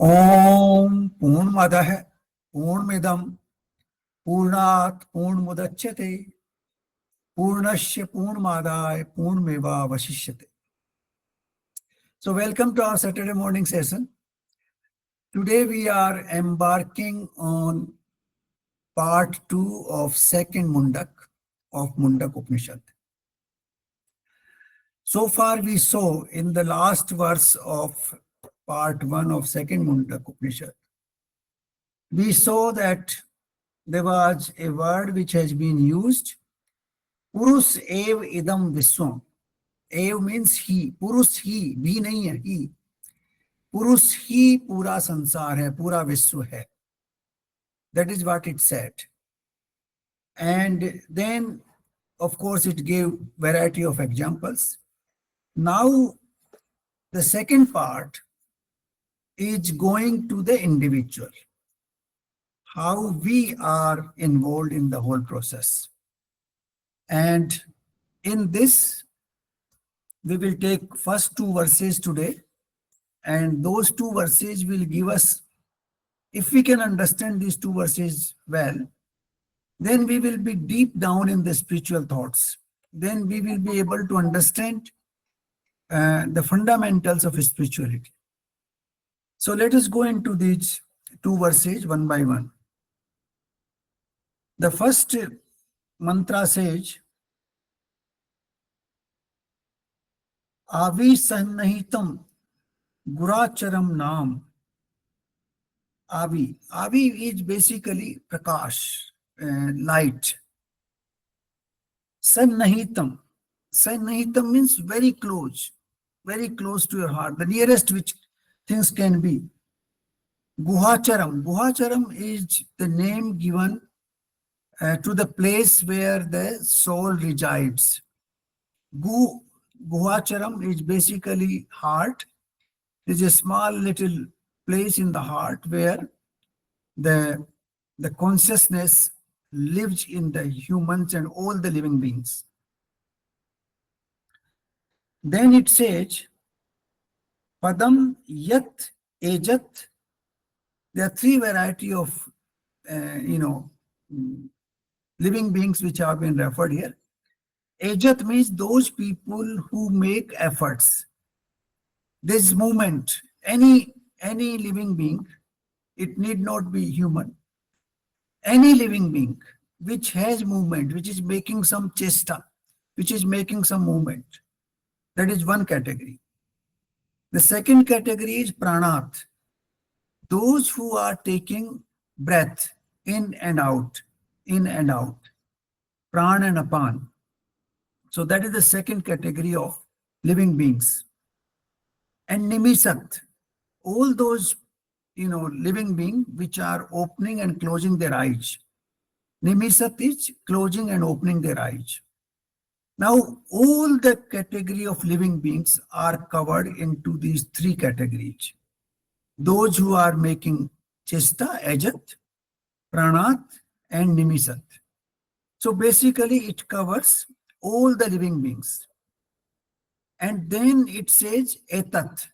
ओम पूर्णमदः पूर्णमिदं पूर्णात् पूर्णमुदच्यते पूर्णस्य पूर्णमादाय पूर्णमेवावशिष्यते. So welcome to our Saturday morning session. Today we are embarking on part 2 of second Mundak of Mundaka Upanishad. So far we saw in the last verse of part 1 of second Mundaka Upanishad, we saw that there was a word which has been used, Purus ev idam viswam. Ev means he, Purus he, bhi nahi hai, he. Purus ही पूरा संसार है, पूरा विश्व है. That is what it said. And then, of course, it gave variety of examples. Now, the second part is going to the individual, how we are involved in the whole process. And in this, we will take first two verses today, and those two verses will give us, if we can understand these two verses well, then we will be deep down in the spiritual thoughts. Then we will be able to understand the fundamentals of spirituality. So let us go into these two verses one by one. The first mantra says, Avi sannahitam guracharam nam. Avi. Avi is basically prakash, light. Sannahitam. Sannahitam means very close to your heart, the nearest which things can be. Guhacharam. Guhacharam is the name given to the place where the soul resides. Guhacharam is basically heart. It is a small little place in the heart where the consciousness lives in the humans and all the living beings. Then it says, Padam Yat Ejat. There are three variety of, living beings which have been referred here. Ejat means those people who make efforts. This movement, any living being, it need not be human. Any living being which has movement, which is making some chesta, which is making some movement, that is one category. The second category is pranat. Those who are taking breath in and out, pran and apan. So that is the second category of living beings. And nimisat, all those living beings which are opening and closing their eyes. Nimisat is closing and opening their eyes. Now, all the category of living beings are covered into these three categories. Those who are making chesta, ajat, pranat, and nimisat. So basically, it covers all the living beings. And then it says etat.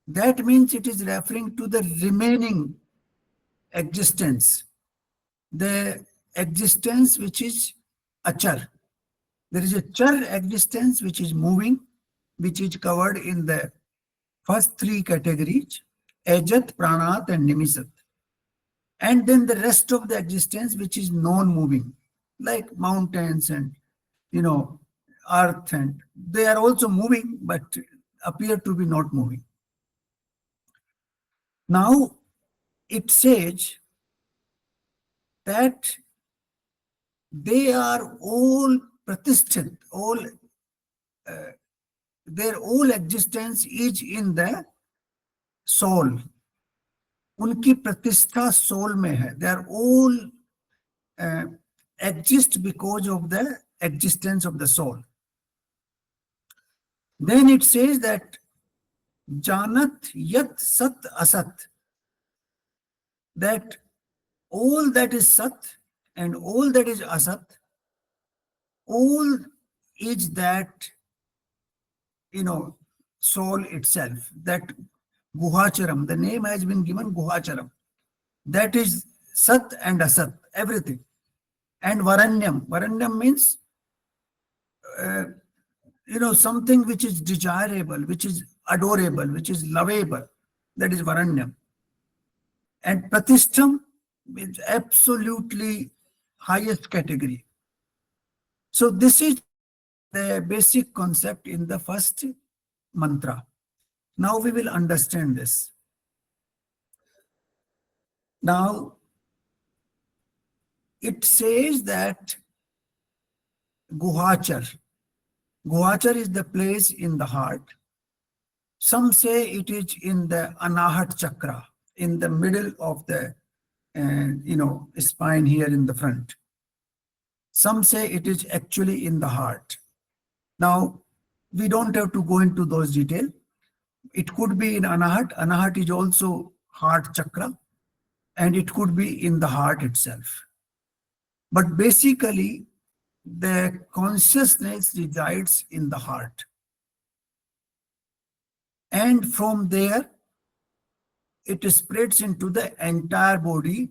That means it is referring to the remaining existence, the existence which is achar. There is a char existence which is moving, which is covered in the first three categories, ajat, pranat, and nimisat. And then the rest of the existence which is non-moving, like mountains and earth, and they are also moving but appear to be not moving. Now it says that they are all pratisthit, their whole existence is in the soul. उनकी प्रतिष्ठा soul में है. They are all exist because of the existence of the soul. Then it says that Janat Yat Sat Asat, that all that is Sat and all that is Asat, all is that soul itself, that Guhacharam. The name has been given Guhacharam. That is Sat and Asat, everything. And Varanyam. Varanyam means, something which is desirable, which is adorable, which is lovable. That is Varanyam. And Pratishtam is absolutely highest category. So this is the basic concept in the first mantra. Now we will understand this. Now it says that Guhachar. Guhachar is the place in the heart. Some say it is in the Anahat chakra, in the middle of the spine here in the front. Some say it is actually in the heart. Now, we don't have to go into those details. It could be in Anahat. Anahat is also heart chakra, and it could be in the heart itself. But basically, the consciousness resides in the heart. And from there, it spreads into the entire body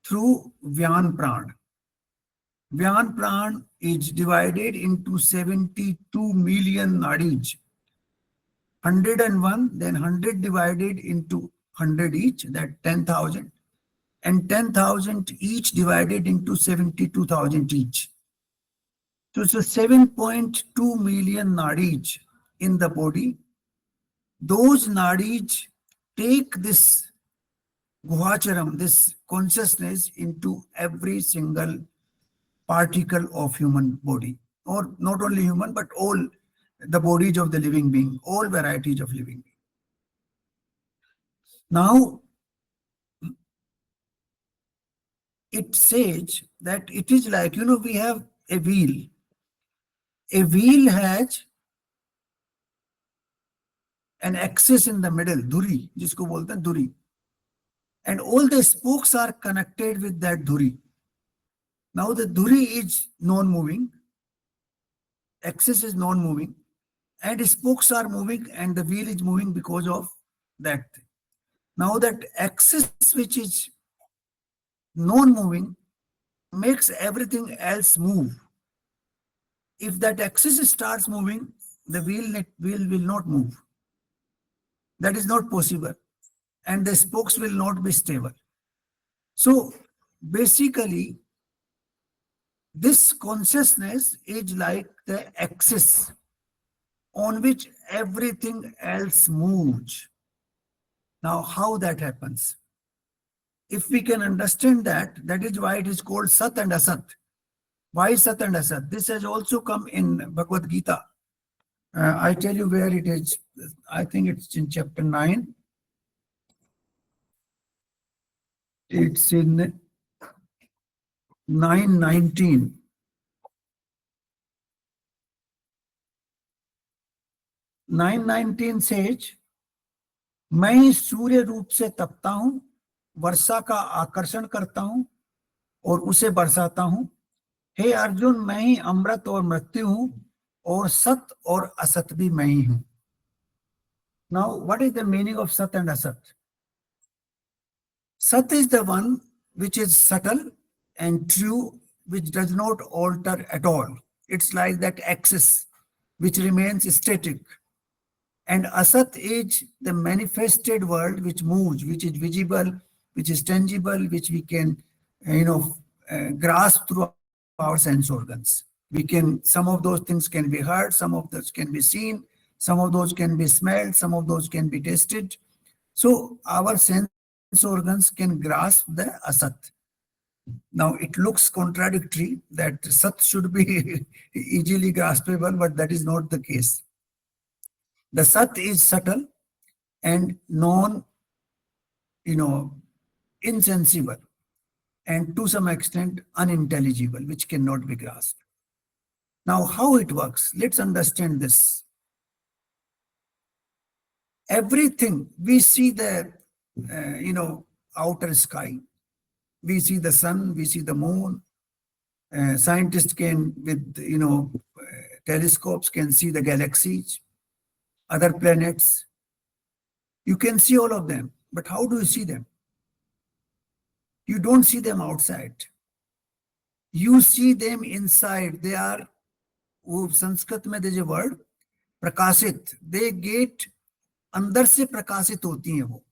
through Vyan Pran. Vyan Pran is divided into 72 million nadis. 101, then 100 divided into 100 each, that 10,000. And 10,000 each divided into 72,000 each. So it's a 7.2 million nadis in the body. Those nadis take this Guhacharam, this consciousness, into every single particle of human body, or not only human, but all the bodies of the living being, all varieties of living being. Now, it says that it is like, we have a wheel. A wheel has an axis in the middle, dhuri, jisko bolte hain dhuri. And all the spokes are connected with that dhuri. Now the dhuri is non-moving, axis is non-moving, and spokes are moving, and the wheel is moving because of that thing. Now that axis which is non-moving makes everything else move. If that axis starts moving, the wheel will not move. That is not possible. And the spokes will not be stable. So basically, this consciousness is like the axis on which everything else moves. Now, how that happens? If we can understand that, that is why it is called Sat and Asat. Why Sat and Asat? This has also come in Bhagavad Gita. I tell you where it is. I think it's in chapter 9. It's in 9:19. 9:19 says, मैं सूर्य रूप से तपता हूं, वर्षा का आकर्षण करता हूं और उसे बरसाता हूं. हे अर्जुन, मैं ही अमृत और मृत्यु हूं और सत और असत भी मैं ही हूं. Now, what is the meaning of Sat and Asat? Sat is the one which is subtle and true, which does not alter at all. It's like that axis which remains static. And Asat is the manifested world which moves, which is visible, which is tangible, which we can, grasp through our sense organs. Some of those things can be heard, some of those can be seen, some of those can be smelled, some of those can be tasted. So our sense organs can grasp the Asat. Now it looks contradictory that Sat should be easily graspable, but that is not the case. The Sat is subtle and insensible, and to some extent unintelligible, which cannot be grasped. Now, how it works? Let's understand this. Everything, we see the, outer sky. We see the sun, we see the moon. Scientists can, with, telescopes, can see the galaxies, other planets. You can see all of them, but how do you see them? You don't see them outside. You see them inside. They are, वो संस्कृत में there's a word, प्रकाशित. They get, अंदर से प्रकाशित होती हैं वो.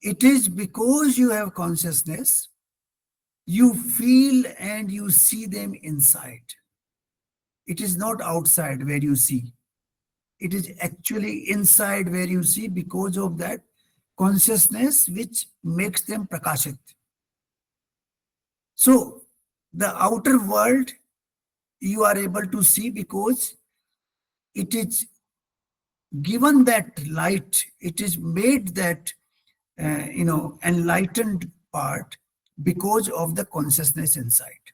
It is because you have consciousness, you feel and you see them inside. It is not outside where you see. It is actually inside where you see because of that consciousness which makes them prakashit. So the outer world you are able to see because it is given that light, it is made that enlightened part because of the consciousness inside.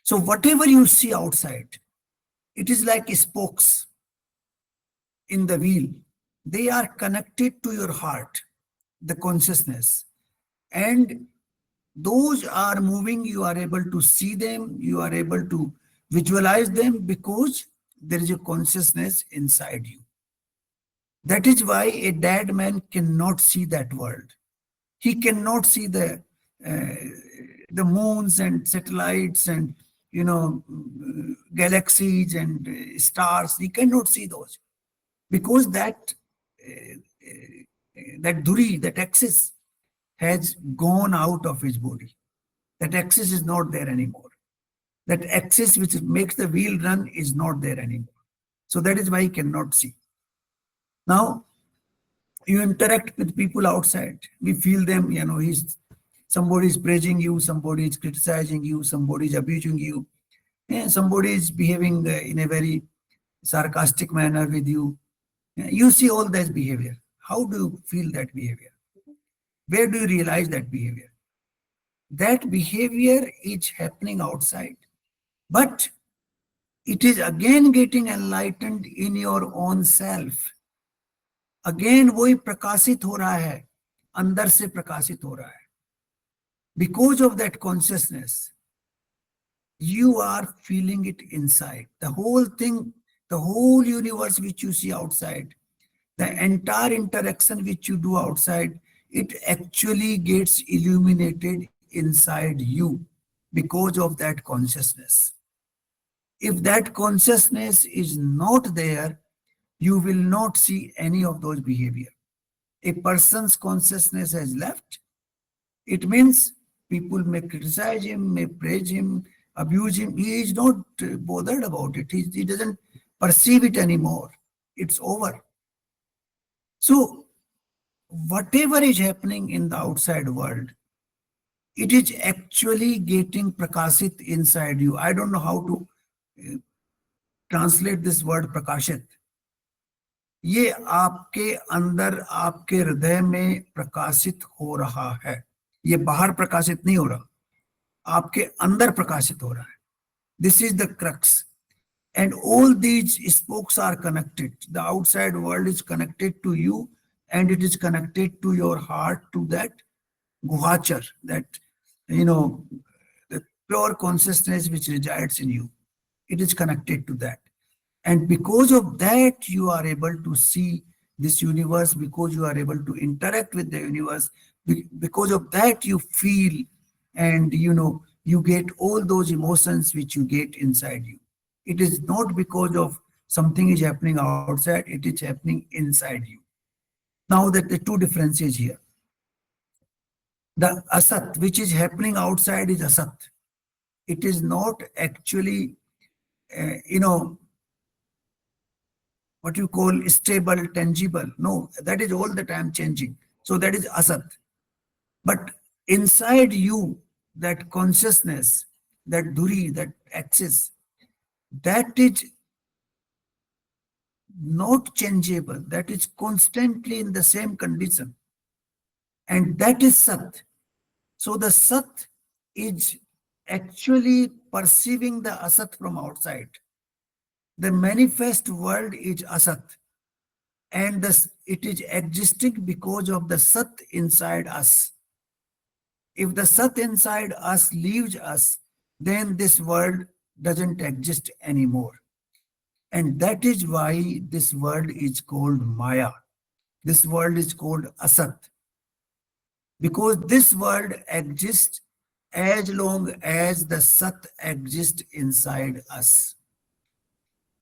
So whatever you see outside, it is like spokes in the wheel. They are connected to your heart, the consciousness, and those are moving. You are able to see them, you are able to visualize them because there is a consciousness inside you. That is why a dead man cannot see that world. He cannot see the moons and satellites and galaxies and stars. He cannot see those because that dhuri, that axis, has gone out of his body. That axis is not there anymore. That axis which makes the wheel run is not there anymore. So that is why he cannot see. Now, you interact with people outside. We feel them, somebody is praising you, somebody is criticizing you, somebody is abusing you, and somebody is behaving in a very sarcastic manner with you. You see all that behavior. How do you feel that behavior? Where do you realize that behavior? That behavior is happening outside, but it is again getting enlightened in your own self. Again वही प्रकाशित हो रहा है, अंदर से प्रकाशित हो रहा है. Because of that consciousness, you are feeling it inside. The whole thing, the whole universe which you see outside, the entire interaction which you do outside, it actually gets illuminated inside you because of that consciousness. If that consciousness is not there, you will not see any of those behavior. A person's consciousness has left. It means people may criticize him, may praise him, abuse him. He is not bothered about it. He doesn't perceive it anymore. It's over. So whatever is happening in the outside world, it is actually getting prakashit inside you. I don't know how to translate this word prakashit. ये आपके अंदर, आपके हृदय में प्रकाशित हो रहा है. ये बाहर प्रकाशित नहीं हो रहा, आपके अंदर प्रकाशित हो रहा है. This is the crux. And all these spokes are connected. The outside world is connected to you, and it is connected to your heart, to that guhachar, that, the pure consciousness which resides in you. It is connected to that. And because of that, you are able to see this universe, because you are able to interact with the universe. Because of that, you feel and, you get all those emotions which you get inside you. It is not because of something is happening outside, it is happening inside you. Now that the two differences here. The asat, which is happening outside, is asat. It is not actually, what you call stable, tangible. No, that is all the time changing. So that is asat. But inside you, that consciousness, that dhuri, that axis, that is not changeable. That is constantly in the same condition. And that is sat. So the sat is actually perceiving the asat from outside. The manifest world is asat, and it is existing because of the sat inside us. If the sat inside us leaves us, then this world doesn't exist anymore. And that is why this world is called Maya. This world is called Asat, because this world exists as long as the Sat exists inside us.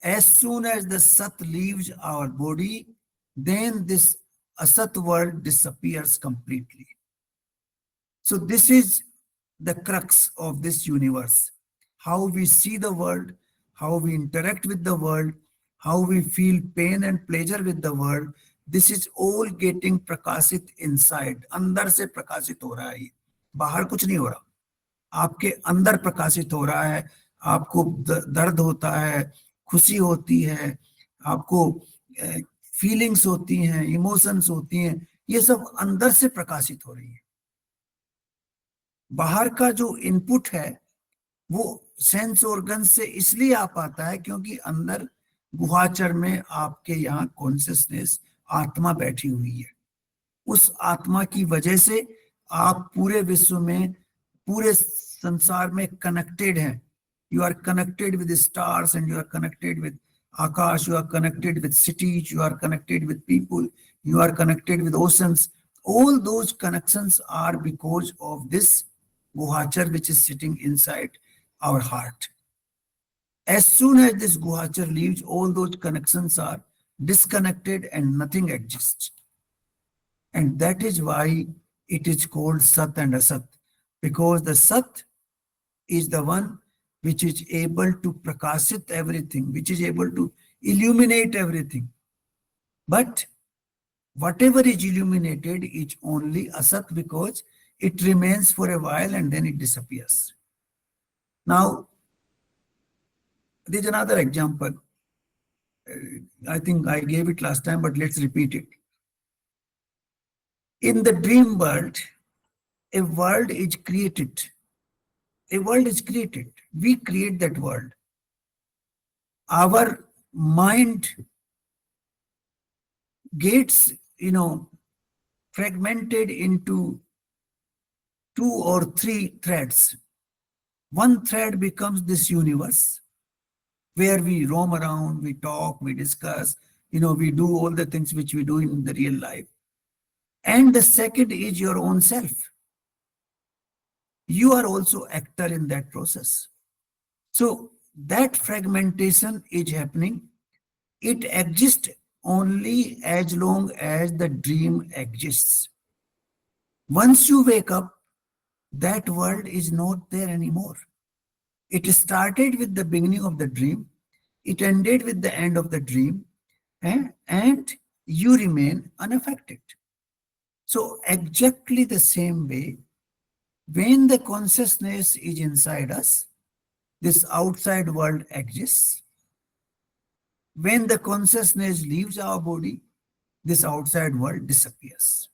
As soon as the Sat leaves our body, then this Asat world disappears completely. So this is the crux of this universe. How we see the world, how we interact with the world, how we feel pain and pleasure with the world. This is all getting प्रकाशित inside. अंदर से प्रकाशित हो रहा है ये, बाहर कुछ नहीं हो रहा, आपके अंदर प्रकाशित हो रहा है. आपको दर्द होता है, खुशी होती है, आपको फीलिंग्स होती हैं, इमोशंस होती हैं, ये सब अंदर से प्रकाशित हो रही है. बाहर का जो इनपुट है वो सेंस ऑर्गन से इसलिए आ पाता है क्योंकि अंदर गुहाचर में आपके यहाँ कॉन्शियसनेस आत्मा बैठी हुई है. उस आत्मा की वजह से आप पूरे विश्व में, पूरे संसार में कनेक्टेड हैं. You are connected with stars and you are connected with akash, you are connected with cities, you are connected with people, you are connected with oceans. All those connections are because of this guhachar which is sitting inside our heart. As soon as this guhachar leaves, all those connections are disconnected and nothing exists. And that is why it is called Sat and Asat, because the Sat is the one which is able to prakashit everything, which is able to illuminate everything. But whatever is illuminated is only Asat because it remains for a while and then it disappears. Now, there's another example. I think I gave it last time, but let's repeat it. In the dream world, a world is created. A world is created. We create that world. Our mind gets, fragmented into 2 or 3 threads. One thread becomes this universe where we roam around, we talk, we discuss, we do all the things which we do in the real life. And the second is your own self. You are also actor in that process. So that fragmentation is happening. It exists only as long as the dream exists. Once you wake up, that world is not there anymore. It started with the beginning of the dream. It ended with the end of the dream, and you remain unaffected. So exactly the same way, when the consciousness is inside us, this outside world exists. When the consciousness leaves our body, this outside world disappears.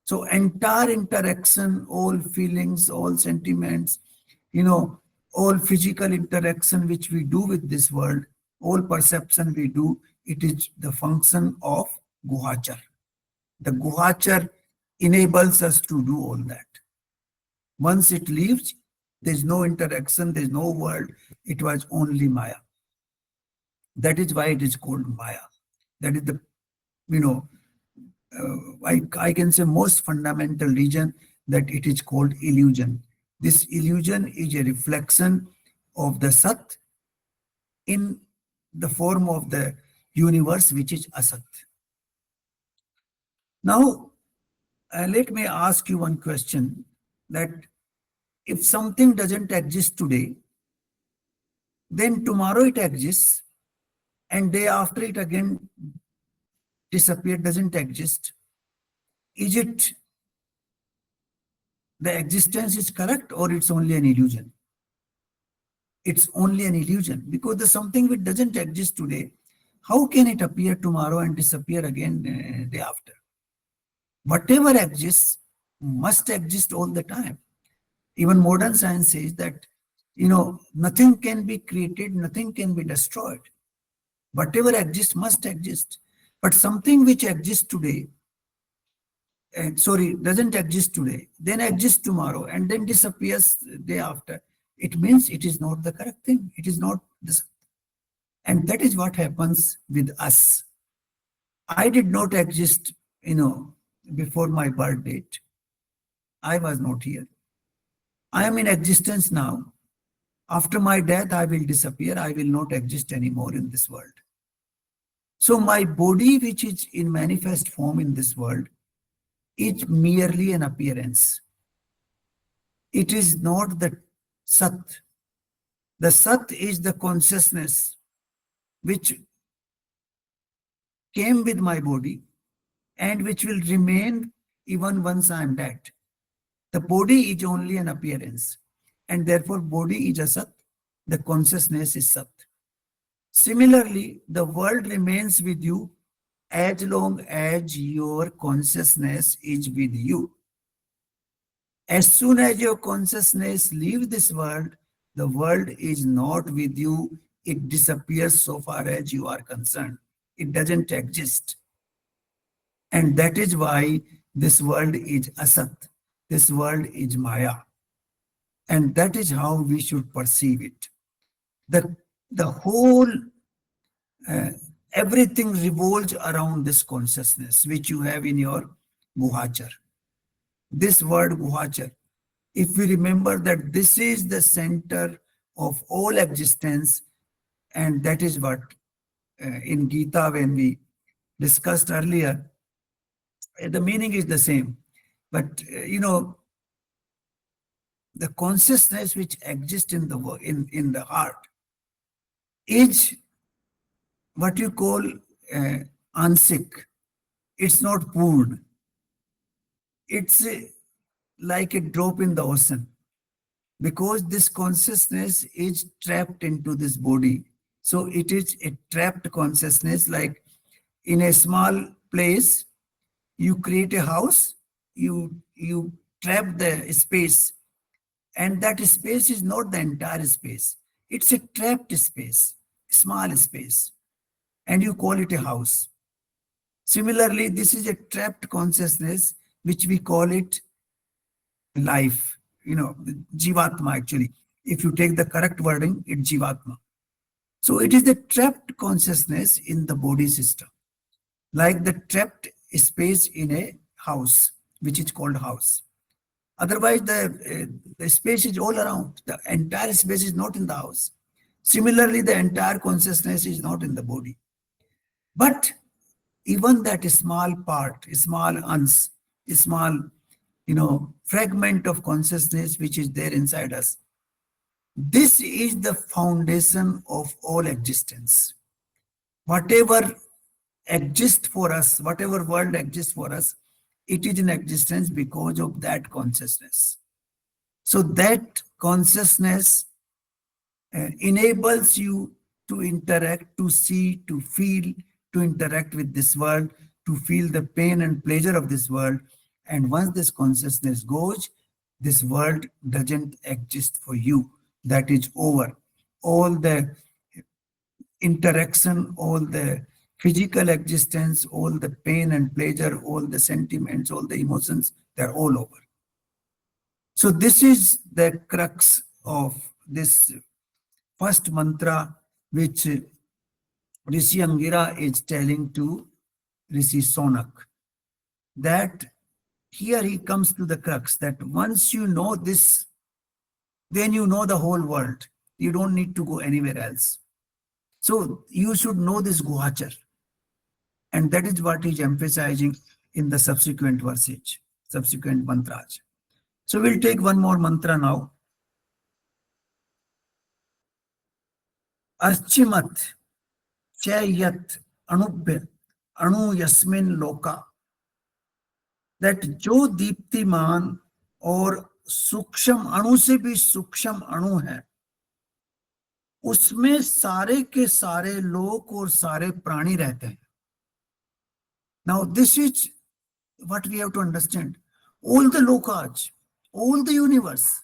So entire interaction, all feelings, all sentiments, all physical interaction which we do with this world, all perception we do, it is the function of Guhachar. The Guhachar enables us to do all that. Once it leaves, there's no interaction, there's no world. It was only Maya. That is why it is called Maya. That is the, I can say most fundamental reason that it is called illusion. This illusion is a reflection of the Sat in the form of the universe, which is Asat. Now, let me ask you one question, that if something doesn't exist today, then tomorrow it exists, and day after it again disappeared, doesn't exist. Is it the existence is correct or it's only an illusion? It's only an illusion, because the something which doesn't exist today, how can it appear tomorrow and disappear again day after? Whatever exists must exist all the time. Even modern science says that, nothing can be created, nothing can be destroyed. Whatever exists must exist. But something which exists today, doesn't exist today, then exists tomorrow, and then disappears day after, it means it is not the correct thing. It is not this. And that is what happens with us. I did not exist, before my birth date. I was not here. I am in existence now. After my death, I will disappear. I will not exist anymore in this world. So my body, which is in manifest form in this world, is merely an appearance. It is not the Sat. The Sat is the consciousness which came with my body and which will remain even once I am dead. The body is only an appearance, and therefore body is a Sat. The consciousness is Sat. Similarly, the world remains with you as long as your consciousness is with you. As soon as your consciousness leaves this world, the world is not with you. It disappears so far as you are concerned. It doesn't exist. And that is why this world is asat. This world is maya. And that is how we should perceive it. The whole, everything revolves around this consciousness, which you have in your guhachar. This word guhachar, if we remember that this is the center of all existence, and that is what in Gita, when we discussed earlier, the meaning is the same. But, the consciousness which exists in the heart is what you call ansik. It's not purn. It's like a drop in the ocean, because this consciousness is trapped into this body. So it is a trapped consciousness. Like in a small place, you create a house, you trap the space, and that space is not the entire space. It's a trapped space, small space, and you call it a house. Similarly, this is a trapped consciousness, which we call it life, jivatma actually. If you take the correct wording, it's jivatma. So it is the trapped consciousness in the body system, like the trapped space in a house, which is called house. Otherwise, the space is all around. The entire space is not in the house. Similarly, the entire consciousness is not in the body. But even that small part, small uns, small, fragment of consciousness which is there inside us, this is the foundation of all existence. Whatever exists for us, whatever world exists for us, it is in existence because of that consciousness. So that consciousness enables you to interact, to see, to feel, to interact with this world, to feel the pain and pleasure of this world. And once this consciousness goes, this world doesn't exist for you. That is over. All the interaction, all the physical existence, all the pain and pleasure, all the sentiments, all the emotions, they're all over. So this is the crux of this first mantra, which Rishi Angira is telling to Rishi Saunak. That here he comes to the crux, that once you know this, then you know the whole world. You don't need to go anywhere else. So you should know this guhachar. And that is what he's emphasizing in the subsequent verses, subsequent mantras. So we'll take one more mantra now. Archimat chayat anubhya anu yasmin loka. That जो दीप्तिमान और सूक्ष्म अणु से भी सूक्ष्म अणु है, उसमें सारे के सारे लोक और सारे प्राणी रहते हैं. Now this is what we have to understand. All the lokas, all the universe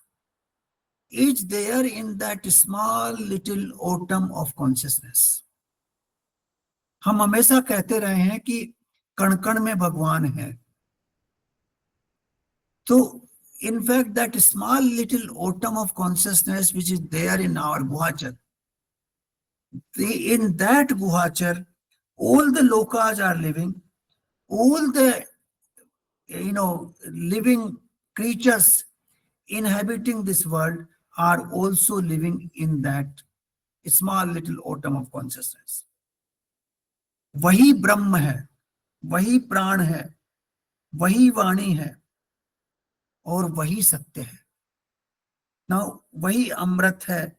is there in that small little atom of consciousness. हम हमेशा कहते रहे हैं कि कण कण में भगवान है. So, in fact, that small little atom of consciousness which is there in our guhachar, in that guhachar, All the lokas are living, all the living creatures inhabiting this world are also living in that small little atom of consciousness. वही ब्रह्म है, वही प्राण है, वही वाणी है और वही सत्य है. नाउ वही अमृत है.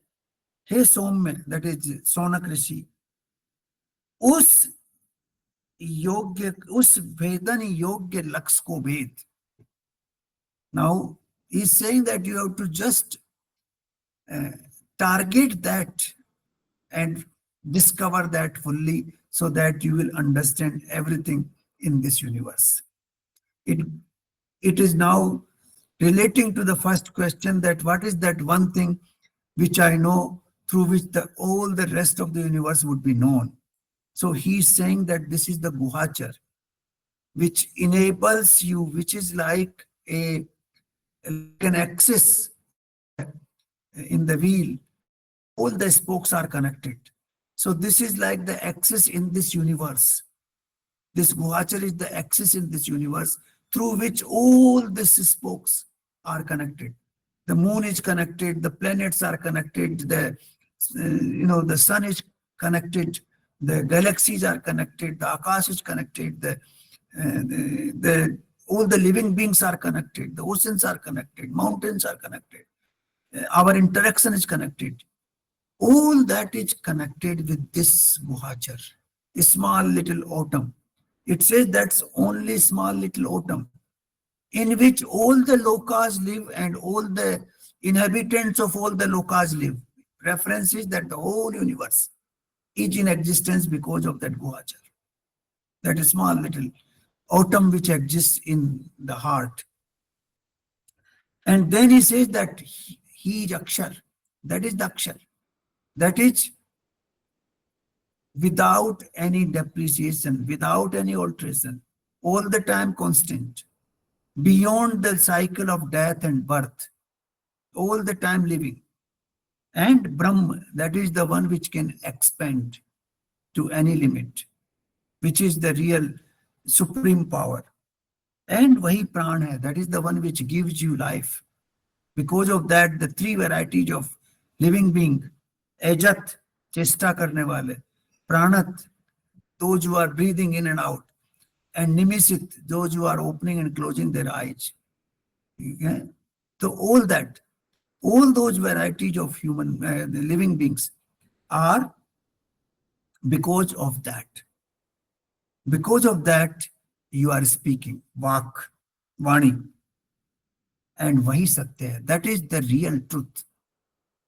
हे सौम्य, दैट इज सौनक ऋषि, उस योग्य, उस भेदन योग्य लक्ष्य को भेद. Now he is saying that you have to just target that and discover that fully, so that you will understand everything in this universe. It is now relating to the first question, that what is that one thing which I know, through which all the rest of the universe would be known. So he is saying that this is the guhachar, which enables you, which is like an axis in the wheel. All the spokes are connected. So this is like the axis in this universe. This guhachar is the axis in this universe through which all these spokes are connected. The moon is connected, the planets are connected, the sun is connected, the galaxies are connected, the akash is connected, all the living beings are connected, the oceans are connected, mountains are connected, our interaction is connected. All that is connected with this guhachar, a small little atom. It says that's only small little atom in which all the lokas live and all the inhabitants of all the lokas live. Reference is that the whole universe is in existence because of that guhachar, that small little atom which exists in the heart. And then he says that he is Akshar, that is the Akshar, that is without any depreciation, without any alteration, all the time constant, beyond the cycle of death and birth, all the time living. And Brahma, that is the one which can expand to any limit, which is the real supreme power. And Vahi Pran hai, that is the one which gives you life. Because of that, the three varieties of living being, Ajat, chesta karne wale, Pranat, those who are breathing in and out, and Nimisit, those who are opening and closing their eyes. Okay? So all that, all those varieties of human living beings are because of that. Because of that, you are speaking, Vak, Vani, and Vahi Satya hai. That is the real truth.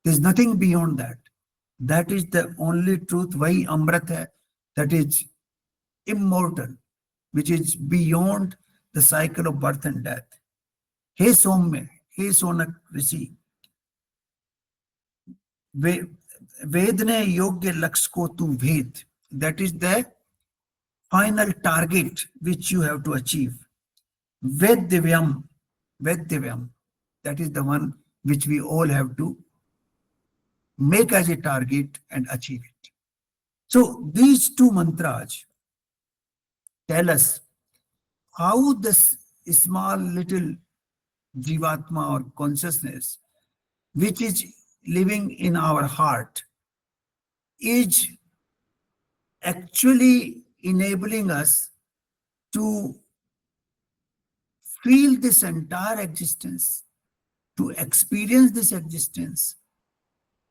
There is nothing beyond that. That is the only truth. Vahi Amrit hai, that is immortal, which is beyond the cycle of birth and death. Hey Somme, hey Sonak Rishi, Vedne Yogya Laksh ko tu Ved. That is the final target which you have to achieve. Veddivyam, Veddivyam. That is the one which we all have to make as a target and achieve it. So these two mantras tell us how this small little jivatma or consciousness, which is living in our heart, is actually enabling us to feel this entire existence, to experience this existence,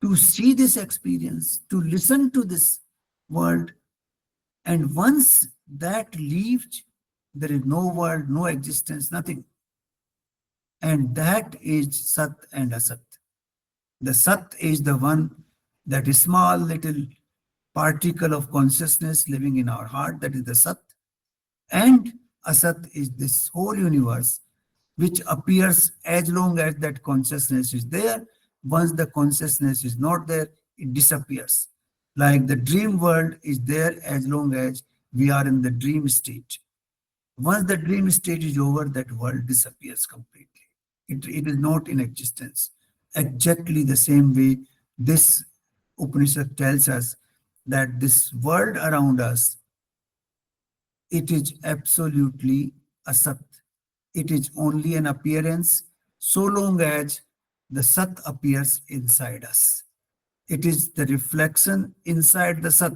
to see this experience, to listen to this world. And once that leaves, there is no world, no existence, nothing. And that is Sat and Asat. The Sat is the one, that is small little particle of consciousness living in our heart, that is the Sat. And Asat is this whole universe, which appears as long as that consciousness is there. Once the consciousness is not there, it disappears. Like the dream world is there as long as we are in the dream state. Once the dream state is over, that world disappears completely. It is not in existence. Exactly the same way this Upanishad tells us that this world around us It is absolutely a sat. It is only an appearance so long as the sat appears inside us. It is the reflection inside the sat.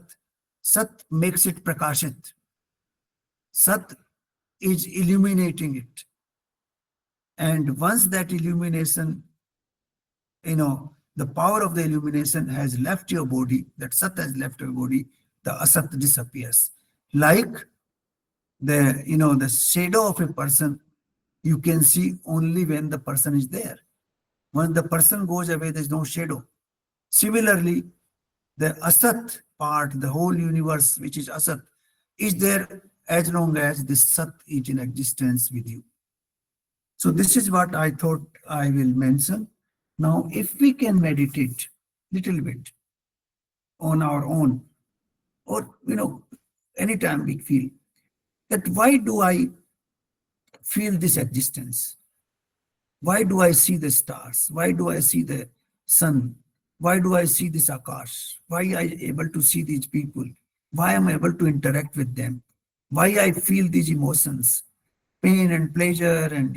Sat makes it prakashit. Sat is illuminating it. And once that illumination, the power of the illumination has left your body, that sat has left your body, the asat disappears. Like the shadow of a person, you can see only when the person is there. When the person goes away, there's no shadow. Similarly, the asat part, the whole universe, which is asat, is there as long as this sat is in existence with you. So this is what I thought I will mention. Now, if we can meditate little bit on our own, or anytime we feel that why do I feel this existence? Why do I see the stars? Why do I see the sun? Why do I see this Akash? Why I able to see these people? Why am I able to interact with them? Why I feel these emotions, pain and pleasure and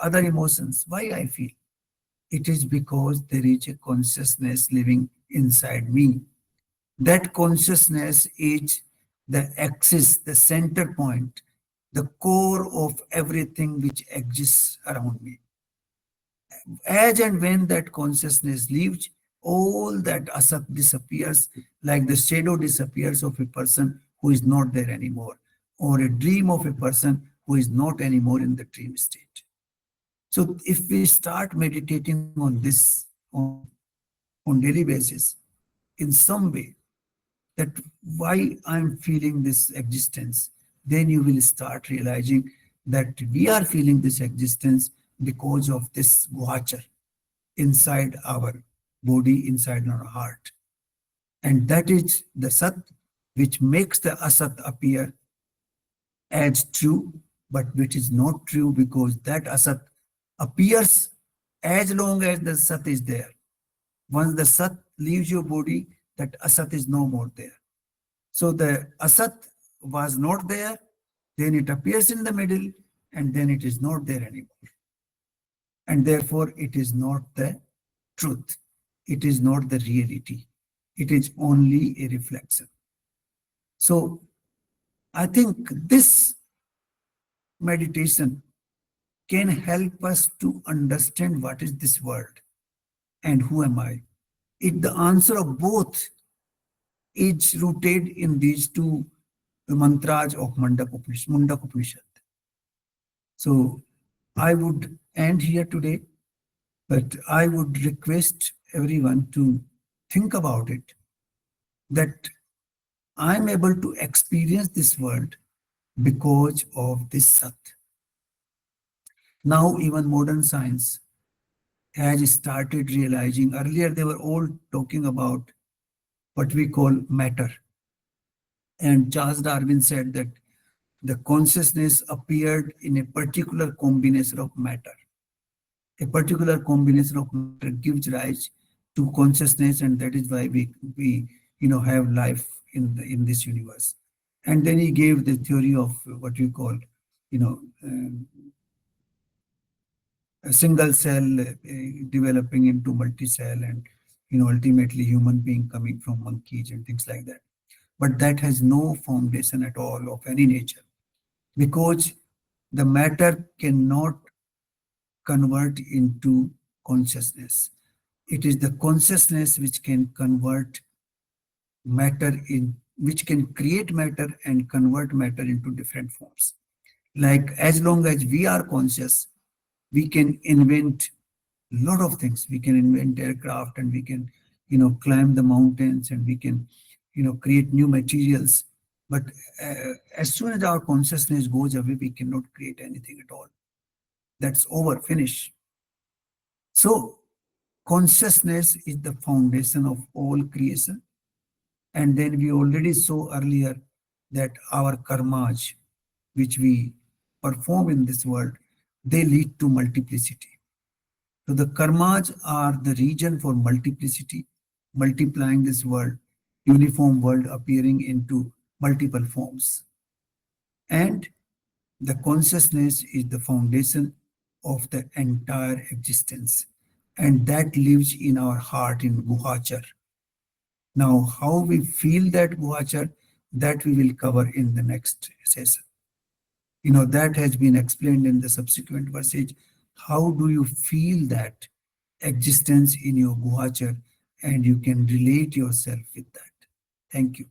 other emotions? Why I feel? It is because there is a consciousness living inside me. That consciousness is the axis, the center point, the core of everything which exists around me. As and when that consciousness leaves, all that asat disappears, like the shadow disappears of a person who is not there anymore, or a dream of a person who is not anymore in the dream state. So if we start meditating on this on daily basis, in some way, that why I'm feeling this existence, then you will start realizing that we are feeling this existence because of this watcher inside our body, inside our heart. And that is the sat which makes the asat appear as true, but which is not true because that asat appears as long as the sat is there. Once the sat leaves your body, that asat is no more there. So the asat was not there, then it appears in the middle, and then it is not there anymore. And therefore, it is not the truth. It is not the reality. It is only a reflection. So I think this meditation can help us to understand what is this world and who am I. The answer of both is rooted in these two mantras of Mundaka Upanishad. So I would end here today, but I would request everyone to think about it, that I'm able to experience this world because of this Sat. Now even modern science has started realizing, earlier they were all talking about what we call matter. And Charles Darwin said that the consciousness appeared in a particular combination of matter. A particular combination of matter gives rise to consciousness, and that is why we have life in this universe. And then he gave the theory of what we call a single cell developing into multi-cell, and ultimately human being coming from monkeys and things like that. But that has no foundation at all of any nature, because the matter cannot convert into consciousness. It is the consciousness which can convert matter which can create matter and convert matter into different forms. Like as long as we are conscious, we can invent a lot of things. We can invent aircraft, and we can, climb the mountains, and we can, create new materials. But as soon as our consciousness goes away, we cannot create anything at all. That's over, finish. So consciousness is the foundation of all creation. And then we already saw earlier that our karmas, which we perform in this world, they lead to multiplicity. So the karmas are the region for multiplicity, multiplying this world, uniform world appearing into multiple forms. And the consciousness is the foundation of the entire existence. And that lives in our heart in Guhachar. Now, how we feel that Guhachar, that we will cover in the next session. That has been explained in the subsequent verses. How do you feel that existence in your Guhachar, and you can relate yourself with that? Thank you.